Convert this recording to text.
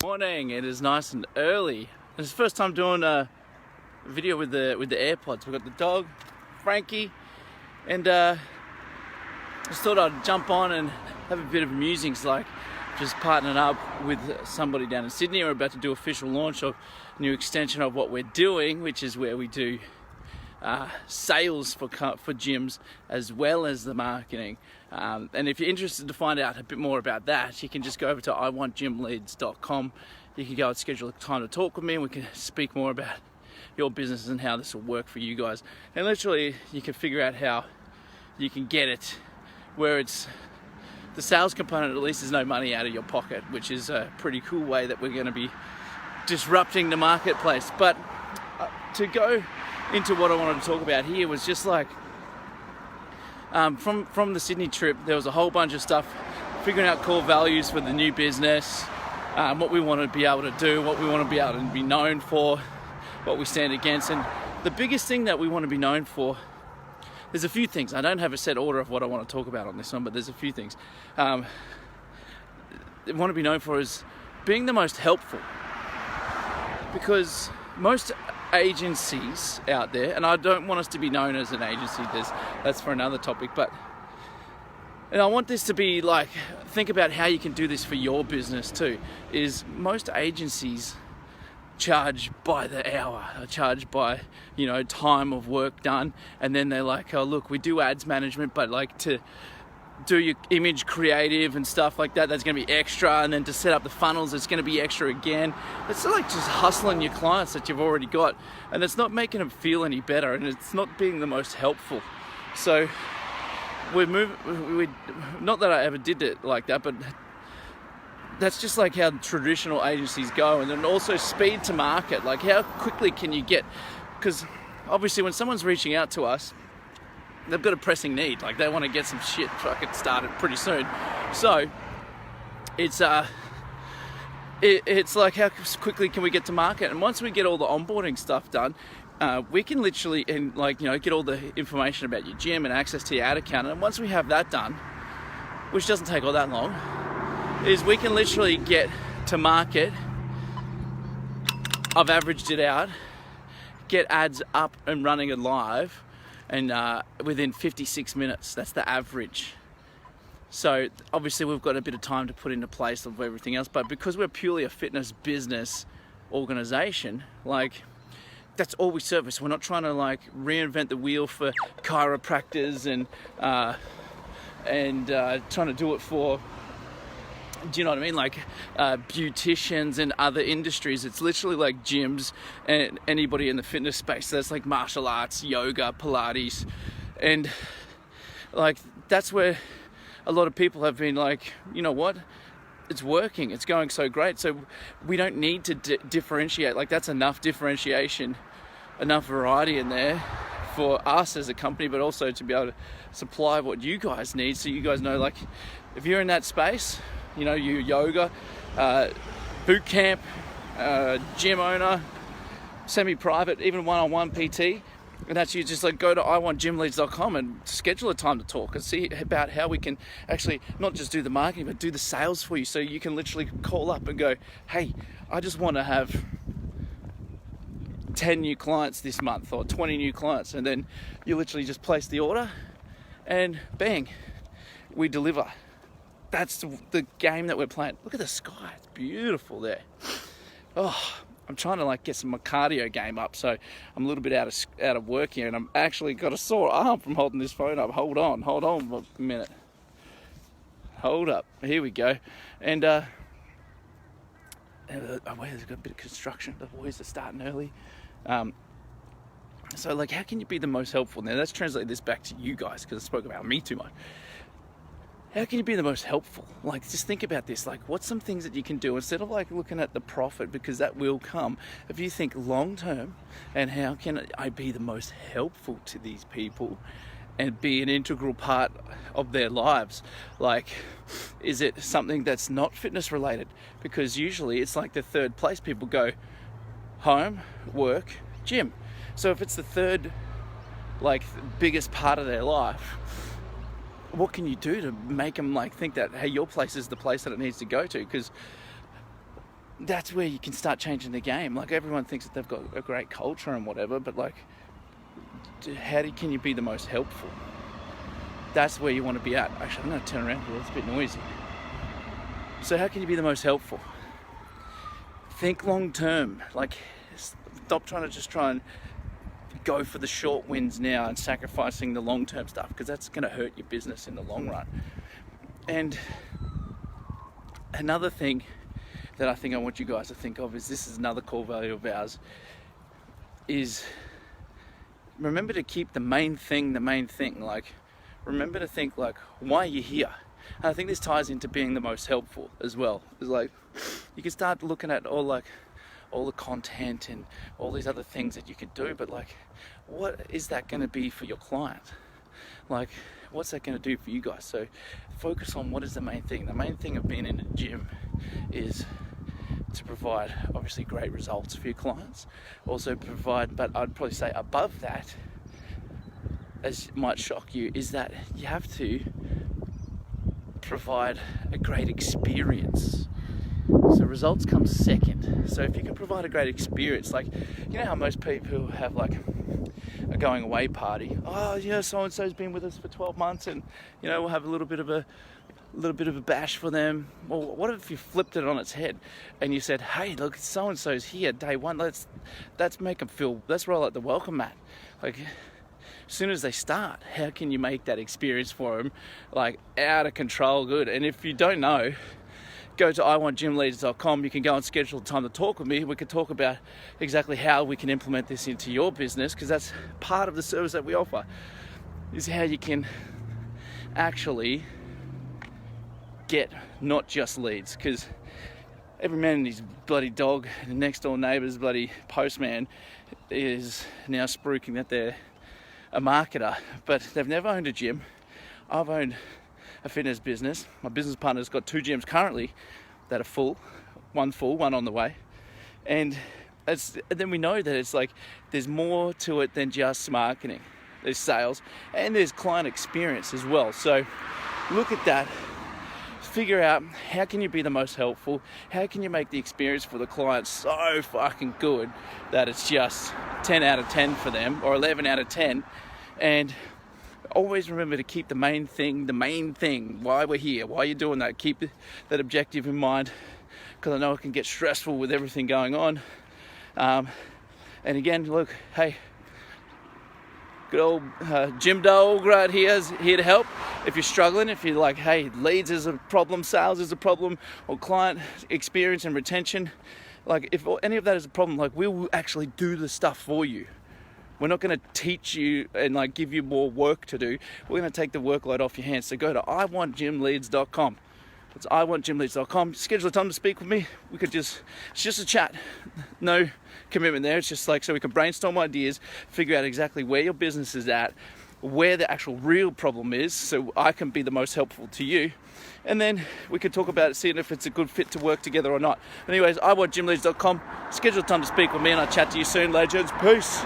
Morning. It is nice and early. It's the first time doing a video with the AirPods. We've got the dog, Frankie, and just thought I'd jump on and have a bit of musings, like just partnering up with somebody down in Sydney. We're about to do official launch of a new extension of what we're doing, which is where we do sales for gyms as well as the marketing. And if you're interested to find out a bit more about that, you can just go over to iwantgymleads.com. You can go and schedule a time to talk with me, and we can speak more about your business and how this will work for you guys. And literally, you can figure out how you can get it where it's the sales component, at least there's no money out of your pocket, which is a pretty cool way that we're going to be disrupting the marketplace. But to go into what I wanted to talk about here was just like from the Sydney trip, there was a whole bunch of stuff, figuring out core values for the new business, what we want to be able to do, what we want to be able to be known for, what we stand against. And the biggest thing that we want to be known for, there's a few things. I don't have a set order of what I want to talk about on this one, but there's a few things. I want to be known for is being the most helpful, because most agencies out there, and I don't want us to be known as an agency, that's for another topic, and I want this to be like, think about how you can do this for your business too, is most agencies charge by the hour, charge by, time of work done, and then they're like, oh look, we do ads management, but like to do your image creative and stuff like that, that's going to be extra, and then to set up the funnels, it's going to be extra again. It's like just hustling your clients that you've already got, and it's not making them feel any better, and it's not being the most helpful. So we not that I ever did it like that, but that's just like how traditional agencies go. And then also speed to market, like how quickly can you get, because obviously when someone's reaching out to us, they've got a pressing need, like they want to get some shit fucking started pretty soon. So it's like how quickly can we get to market? And once we get all the onboarding stuff done, we can literally get all the information about your gym and access to your ad account. And once we have that done, which doesn't take all that long, is we can literally get to market. I've averaged it out, get ads up and running and live, and within 56 minutes. That's the average. So obviously we've got a bit of time to put into place of everything else, but because we're purely a fitness business organization, like that's all we service. We're not trying to like reinvent the wheel for chiropractors and trying to do it for, do you know what I mean? Like beauticians and other industries. It's literally like gyms and anybody in the fitness space. So that's like martial arts, yoga, Pilates. And like, that's where a lot of people have been like, you know what? It's working. It's going so great. So we don't need to differentiate. Like that's enough differentiation, enough variety in there for us as a company, but also to be able to supply what you guys need. So you guys know, like if you're in that space, you yoga, boot camp, gym owner, semi-private, even one-on-one PT, and that's you just like go to iwantgymleads.com and schedule a time to talk and see about how we can actually not just do the marketing, but do the sales for you. So you can literally call up and go, hey, I just want to have 10 new clients this month or 20 new clients. And then you literally just place the order and bang, we deliver. That's the game that we're playing. Look at the sky, it's beautiful there. Oh, I'm trying to like get my cardio game up, so I'm a little bit out of work here, and I'm actually got a sore arm from holding this phone up. Hold on a minute. Hold up, here we go. And there's got a bit of construction. The boys are starting early. So like, how can you be the most helpful? Now let's translate this back to you guys, because I spoke about me too much. How can you be the most helpful? Like, just think about this. Like, what's some things that you can do instead of like looking at the profit, because that will come. If you think long term, and how can I be the most helpful to these people and be an integral part of their lives? Like, is it something that's not fitness related? Because usually it's like the third place. People go home, work, gym. So if it's the third, like, biggest part of their life, what can you do to make them like think that, hey, your place is the place that it needs to go to? Because that's where you can start changing the game. Like, everyone thinks that they've got a great culture and whatever, but like, can you be the most helpful? That's where you want to be at. Actually, I'm going to turn around here. It's a bit noisy. So how can you be the most helpful? Think long term. Like, stop trying to go for the short wins now and sacrificing the long term stuff, because that's going to hurt your business in the long run. And another thing that I think I want you guys to think of this is another core value of ours, is remember to keep the main thing. Like, remember to think, like, why you're here. And I think this ties into being the most helpful as well. It's like, you can start looking at all the content and all these other things that you could do, but like, what is that going to be for your client? Like, what's that going to do for you guys? So focus on what is the main thing. The main thing of being in a gym is to provide obviously great results for your clients. Also provide, but I'd probably say above that, as might shock you, is that you have to provide a great experience. So results come second. So if you can provide a great experience, like, you know how most people have like a going away party. Oh, you know, so and so's been with us for 12 months, and you know, we'll have a little bit of a bash for them. Well, what if you flipped it on its head and you said, hey, look, so and so's here day one. Let's make them feel. Let's roll out the welcome mat. Like, as soon as they start, how can you make that experience for them like out of control good? And if you don't know, go to iwantgymleaders.com. You can go and schedule time to talk with me. We could talk about exactly how we can implement this into your business, because that's part of the service that we offer, is how you can actually get not just leads. Because every man and his bloody dog, the next door neighbour's bloody postman, is now spruiking that they're a marketer, but they've never owned a gym. I've owned a fitness business. My business partner's got 2 gyms currently that are full, one on the way. And then we know that it's like, there's more to it than just marketing. There's sales and there's client experience as well. So look at that. Figure out, how can you be the most helpful? How can you make the experience for the client so fucking good that it's just 10 out of 10 for them, or 11 out of 10? And always remember to keep the main thing, why we're here, why you're doing that. Keep that objective in mind, because I know it can get stressful with everything going on. And again, look, hey, good old Jim Dog right here is here to help. If you're struggling, if you're like, hey, leads is a problem, sales is a problem, or client experience and retention, like, if any of that is a problem, like, we will actually do the stuff for you. We're not going to teach you and like give you more work to do. We're going to take the workload off your hands. So go to iwantgymleads.com. It's iwantgymleads.com. Schedule a time to speak with me. It's just a chat. No commitment there. It's just like, so we can brainstorm ideas, figure out exactly where your business is at, where the actual real problem is, so I can be the most helpful to you. And then we can talk about it, seeing if it's a good fit to work together or not. But anyways, iwantgymleads.com. Schedule a time to speak with me, and I'll chat to you soon, legends. Peace.